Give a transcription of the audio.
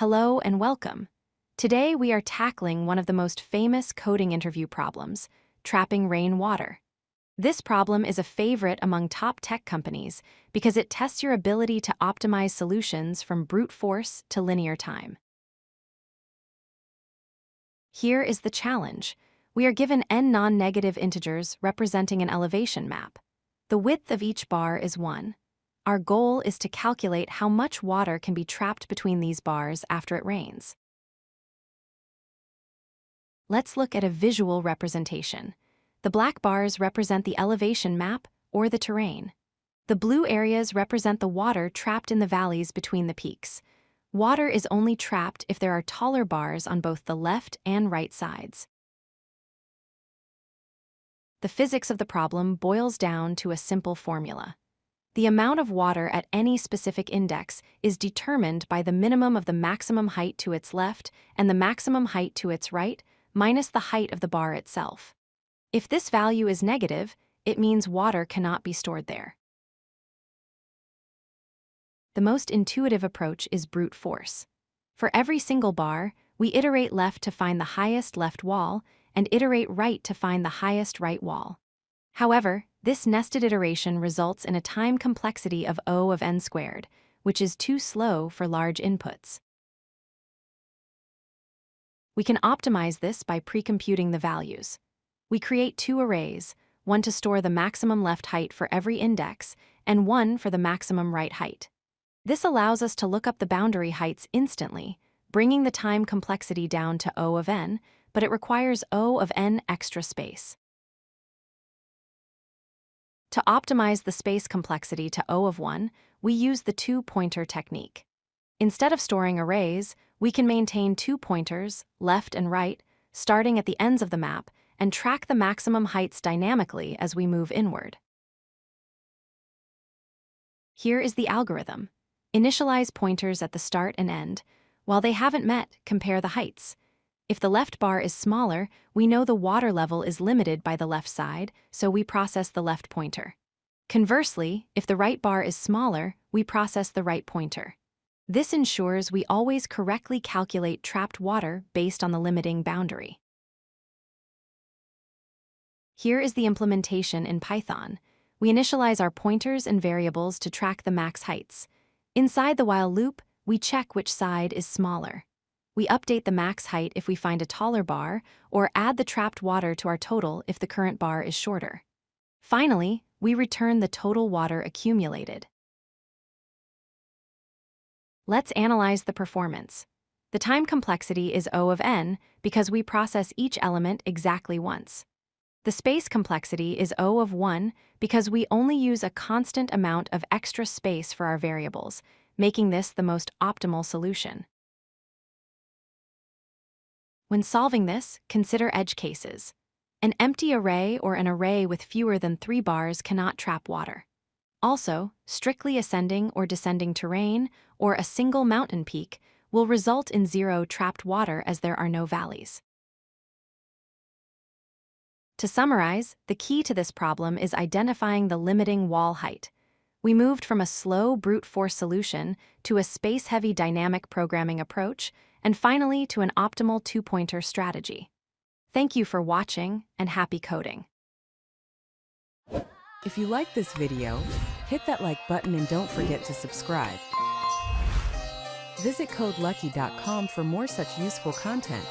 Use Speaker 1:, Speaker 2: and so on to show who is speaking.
Speaker 1: Hello and welcome. Today we are tackling one of the most famous coding interview problems, trapping rainwater. This problem is a favorite among top tech companies because it tests your ability to optimize solutions from brute force to linear time. Here is the challenge. We are given n non-negative integers representing an elevation map. The width of each bar is 1. Our goal is to calculate how much water can be trapped between these bars after it rains. Let's look at a visual representation. The black bars represent the elevation map or the terrain. The blue areas represent the water trapped in the valleys between the peaks. Water is only trapped if there are taller bars on both the left and right sides. The physics of the problem boils down to a simple formula. The amount of water at any specific index is determined by the minimum of the maximum height to its left and the maximum height to its right, minus the height of the bar itself. If this value is negative, it means water cannot be stored there. The most intuitive approach is brute force. For every single bar, we iterate left to find the highest left wall and iterate right to find the highest right wall. However, this nested iteration results in a time complexity of O of n squared, which is too slow for large inputs. We can optimize this by pre-computing the values. We create two arrays, one to store the maximum left height for every index, and one for the maximum right height. This allows us to look up the boundary heights instantly, bringing the time complexity down to O of n, but it requires O of n extra space. To optimize the space complexity to O of 1, we use the two-pointer technique. Instead of storing arrays, we can maintain 2 pointers, left and right, starting at the ends of the map, and track the maximum heights dynamically as we move inward. Here is the algorithm. Initialize pointers at the start and end. While they haven't met, compare the heights. If the left bar is smaller, we know the water level is limited by the left side, so we process the left pointer. Conversely, if the right bar is smaller, we process the right pointer. This ensures we always correctly calculate trapped water based on the limiting boundary. Here is the implementation in Python. We initialize our pointers and variables to track the max heights. Inside the while loop, we check which side is smaller. We update the max height if we find a taller bar, or add the trapped water to our total if the current bar is shorter. Finally, we return the total water accumulated. Let's analyze the performance. The time complexity is O of n because we process each element exactly once. The space complexity is O of 1 because we only use a constant amount of extra space for our variables, making this the most optimal solution. When solving this, consider edge cases. An empty array or an array with fewer than 3 bars cannot trap water. Also, strictly ascending or descending terrain, or a single mountain peak, will result in 0 trapped water as there are no valleys. To summarize, the key to this problem is identifying the limiting wall height. We moved from a slow brute force solution to a space-heavy dynamic programming approach, and finally to an optimal two-pointer strategy. Thank you for watching, and happy coding.
Speaker 2: If you like this video, hit that like button and don't forget to subscribe. Visit codelucky.com for more such useful content.